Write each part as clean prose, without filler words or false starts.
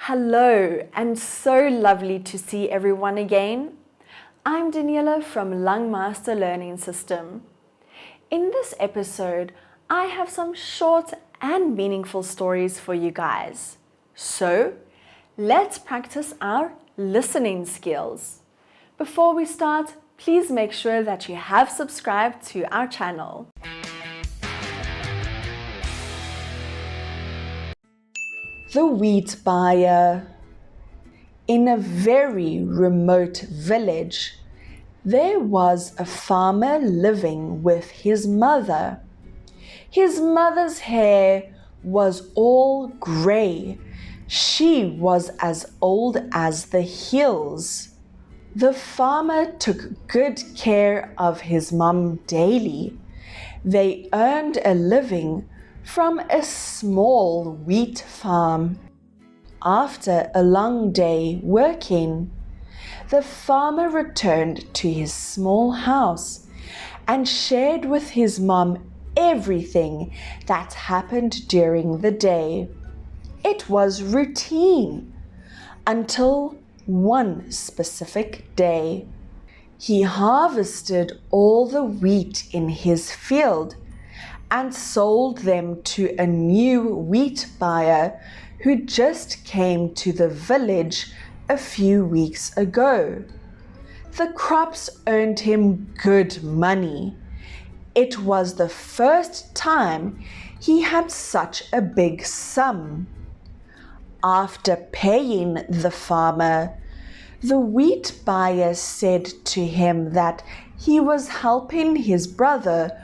Hello, and so lovely to see everyone again. I'm Daniela from Lung Master Learning System. In this episode, I have some short and meaningful stories for you guys. So, let's practice our listening skills. Before we start, please make sure that you have subscribed to our channel. The wheat buyer. In a very remote village, there was a farmer living with his mother. His mother's hair was all grey. She was as old as the hills. The farmer took good care of his mum daily. They earned a living from a small wheat farm. After a long day working, the farmer returned to his small house and shared with his mum everything that happened during the day. It was routine until one specific day. He harvested all the wheat in his field and sold them to a new wheat buyer who just came to the village a few weeks ago. The crops earned him good money. It was the first time he had such a big sum. After paying the farmer, the wheat buyer said to him that he was helping his brother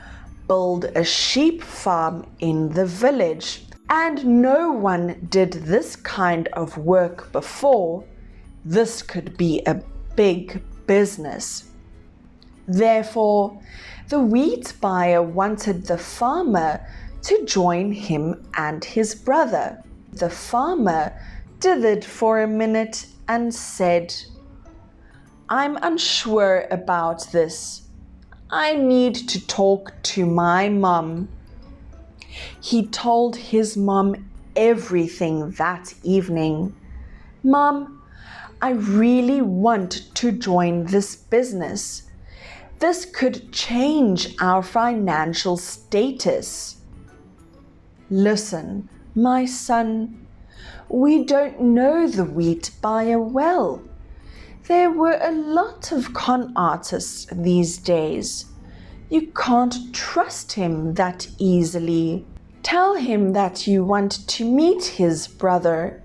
build a sheep farm in the village, and no one did this kind of work before. This could be a big business. Therefore, the wheat buyer wanted the farmer to join him and his brother. The farmer dithered for a minute and said, "I'm unsure about this. I need to talk to my mum." He told his mum everything that evening. "Mum, I really want to join this business. This could change our financial status." "Listen, my son, we don't know the wheat buyer well. There were a lot of con artists these days. You can't trust him that easily. Tell him that you want to meet his brother.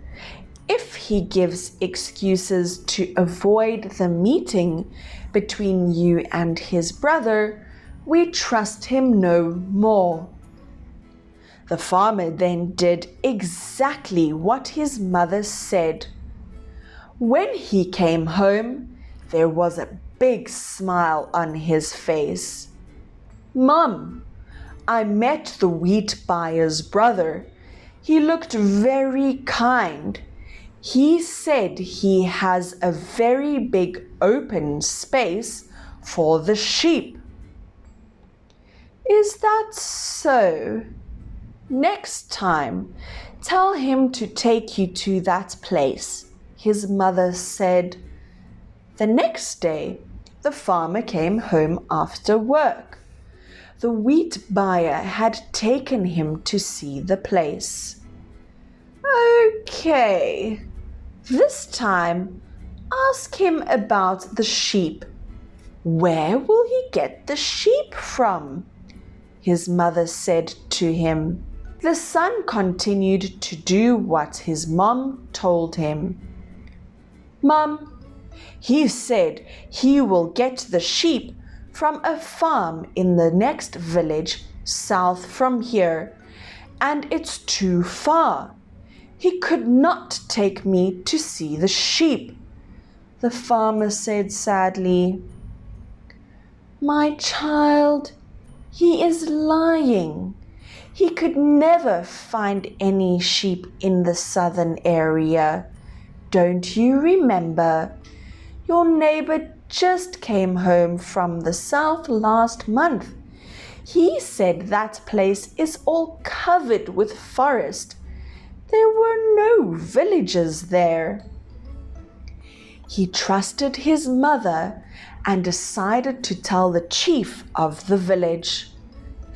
If he gives excuses to avoid the meeting between you and his brother, we trust him no more." The farmer then did exactly what his mother said. When he came home, there was a big smile on his face. "Mum, I met the wheat buyer's brother. He looked very kind. He said he has a very big open space for the sheep." "Is that so? Next time, tell him to take you to that place," his mother said. The next day, the farmer came home after work. The wheat buyer had taken him to see the place. "Okay, this time ask him about the sheep. Where will he get the sheep from?" his mother said to him. The son continued to do what his mom told him. "Mom, he said he will get the sheep from a farm in the next village south from here, and it's too far. He could not take me to see the sheep," the farmer said sadly. "My child, he is lying. He could never find any sheep in the southern area. Don't you remember? Your neighbor just came home from the south last month. He said that place is all covered with forest. There were no villagers there. He trusted his mother and decided to tell the chief of the village.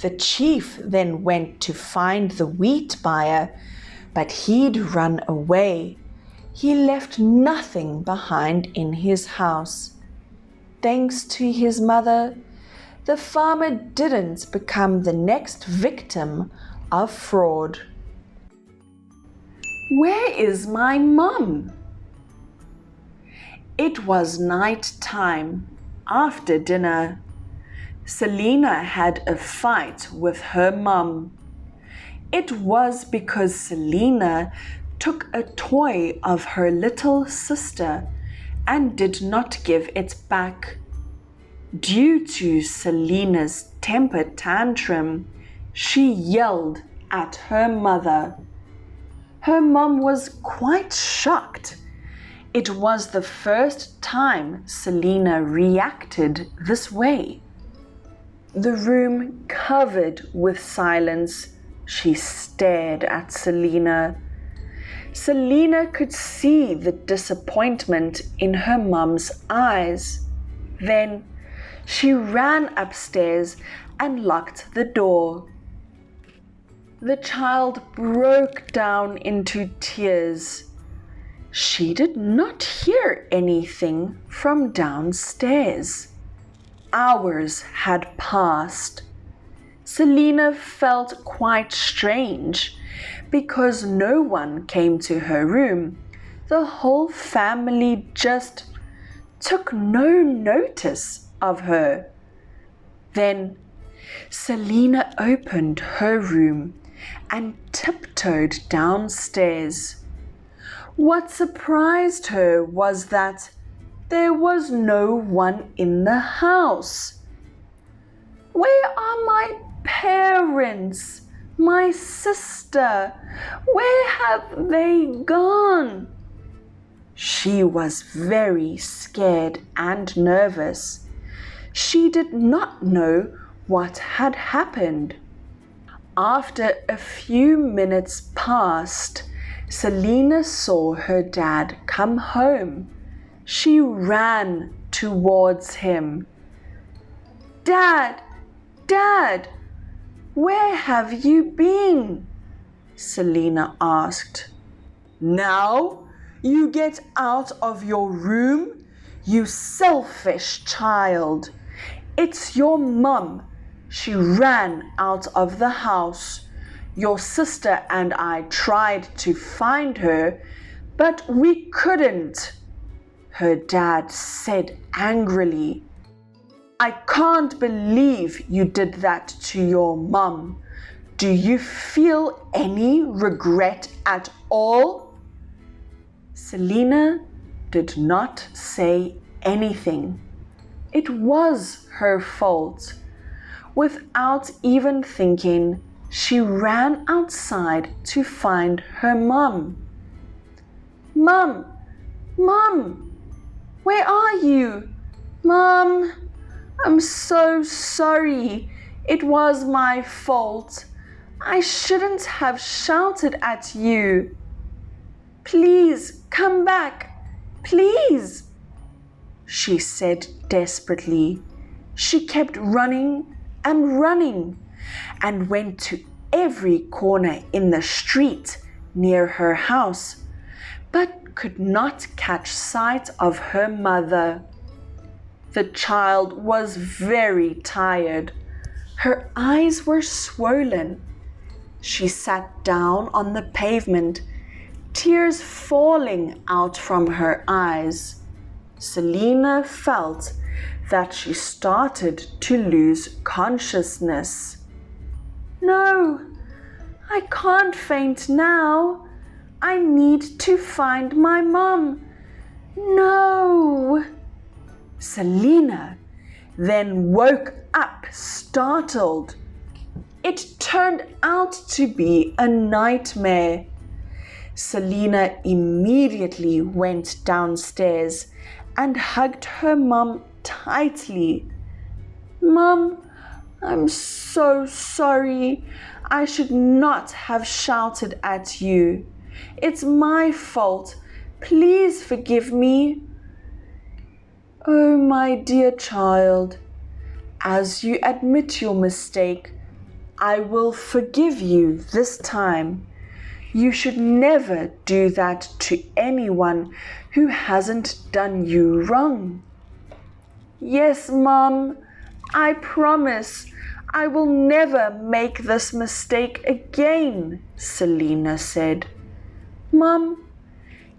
The chief then went to find the wheat buyer, but he'd run away. He left nothing behind in his house. Thanks to his mother, the farmer didn't become the next victim of fraud. Where is my mum? It was night time. After dinner, Selina had a fight with her mum. It was because Selina took a toy of her little sister and did not give it back. Due to Selina's temper tantrum, she yelled at her mother. Her mum was quite shocked. It was the first time Selina reacted this way. The room covered with silence. She stared at Selina. Selina could see the disappointment in her mum's eyes. Then she ran upstairs and locked the door. The child broke down into tears. She did not hear anything from downstairs. Hours had passed. Selina felt quite strange because no one came to her room. The whole family just took no notice of her. Then Selina opened her room and tiptoed downstairs. What surprised her was that there was no one in the house. Where are my parents? My sister? Where have they gone? She was very scared and nervous. She did not know what had happened. After a few minutes passed, Selina saw her dad come home. She ran towards him. "Dad, Dad, where have you been?" Selina asked. "Now you get out of your room, you selfish child. It's your mum. She ran out of the house. Your sister and I tried to find her, but we couldn't," her dad said angrily. "I can't believe you did that to your mum. Do you feel any regret at all?" Selina did not say anything. It was her fault. Without even thinking, she ran outside to find her mum. "Mum, Mum, where are you? Mum, I'm so sorry. It was my fault. I shouldn't have shouted at you. Please come back, please," she said desperately. She kept running and running and went to every corner in the street near her house, but could not catch sight of her mother. The child was very tired. Her eyes were swollen. She sat down on the pavement, tears falling out from her eyes. Selina felt that she started to lose consciousness. "No, I can't faint now. I need to find my mum. No." Selina then woke up startled. It turned out to be a nightmare. Selina immediately went downstairs and hugged her mum tightly. "Mum, I'm so sorry. I should not have shouted at you. It's my fault. Please forgive me." "Oh, my dear child, as you admit your mistake, I will forgive you this time. You should never do that to anyone who hasn't done you wrong." "Yes, Mom, I promise I will never make this mistake again," Selina said. "Mom,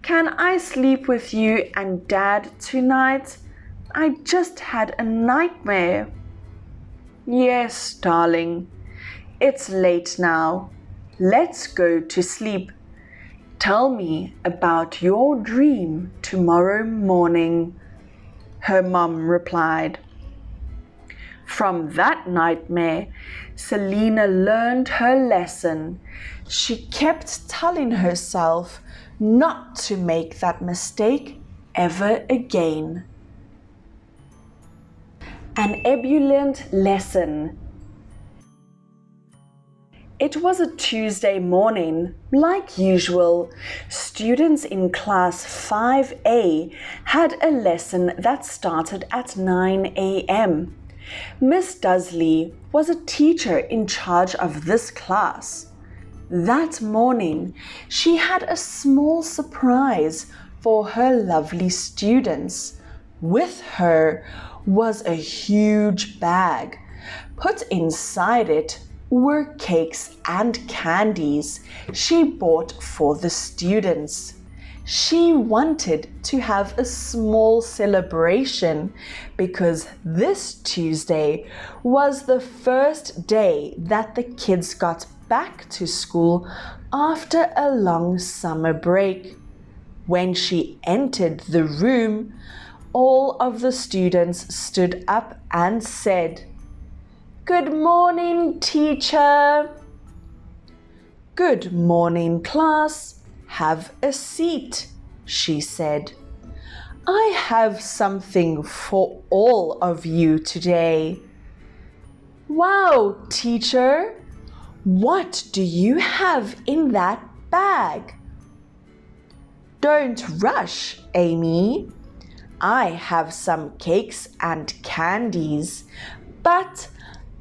can I sleep with you and Dad tonight? I just had a nightmare." "Yes, darling. It's late now. Let's go to sleep. Tell me about your dream tomorrow morning," her mum replied. From that nightmare, Selina learned her lesson. She kept telling herself not to make that mistake ever again. An ebullient lesson. It was a Tuesday morning. Like usual, students in class 5A had a lesson that started at 9 a.m. Miss Dudley was a teacher in charge of this class. That morning, she had a small surprise for her lovely students. With her was a huge bag. Put inside it were cakes and candies she bought for the students. She wanted to have a small celebration because this Tuesday was the first day that the kids got back to school after a long summer break. When she entered the room, all of the students stood up and said, "Good morning, teacher." "Good morning, class. Have a seat," she said. "I have something for all of you today." "Wow, teacher, what do you have in that bag?" "Don't rush, Amy. I have some cakes and candies, but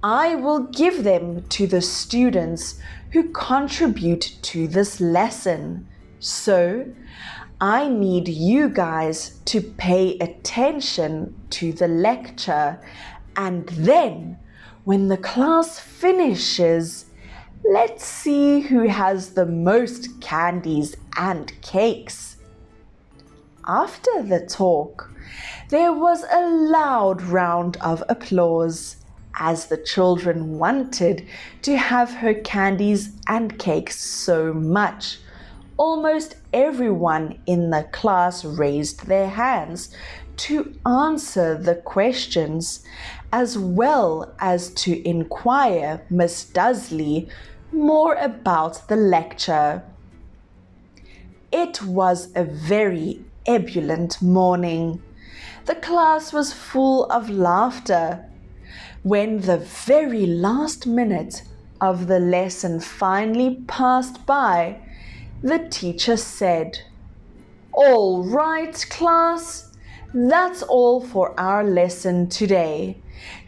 I will give them to the students who contribute to this lesson. So, I need you guys to pay attention to the lecture, and then, when the class finishes, let's see who has the most candies and cakes." After the talk, there was a loud round of applause as the children wanted to have her candies and cakes so much. Almost everyone in the class raised their hands to answer the questions, as well as to inquire Miss Dudley more about the lecture. It was a very ebullient morning. The class was full of laughter. When the very last minute of the lesson finally passed by, the teacher said, "All right, class, that's all for our lesson today.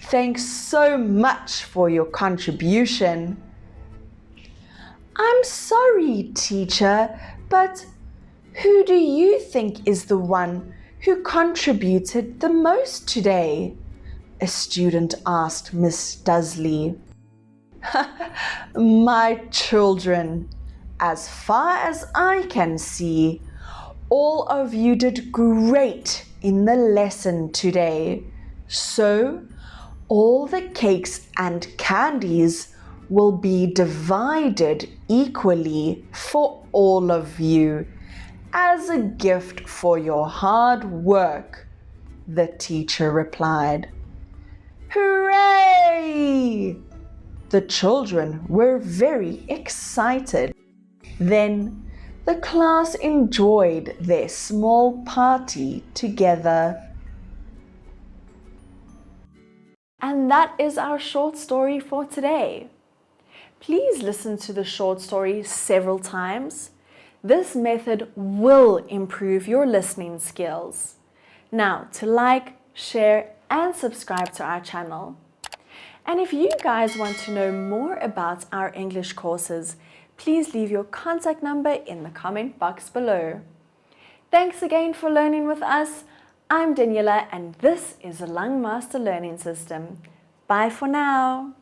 Thanks so much for your contribution." "I'm sorry, teacher, but who do you think is the one who contributed the most today?" a student asked Miss Dudley. "My children, as far as I can see, all of you did great in the lesson today. So, all the cakes and candies will be divided equally for all of you as a gift for your hard work," the teacher replied. "Hooray!" The children were very excited. Then the class enjoyed their small party together. And that is our short story for today. Please listen to the short story several times. This method will improve your listening skills. Now, to like, share, and subscribe to our channel. And if you guys want to know more about our English courses, please leave your contact number in the comment box below. Thanks again for learning with us. I'm Daniela, and this is the Lung Master Learning System. Bye for now.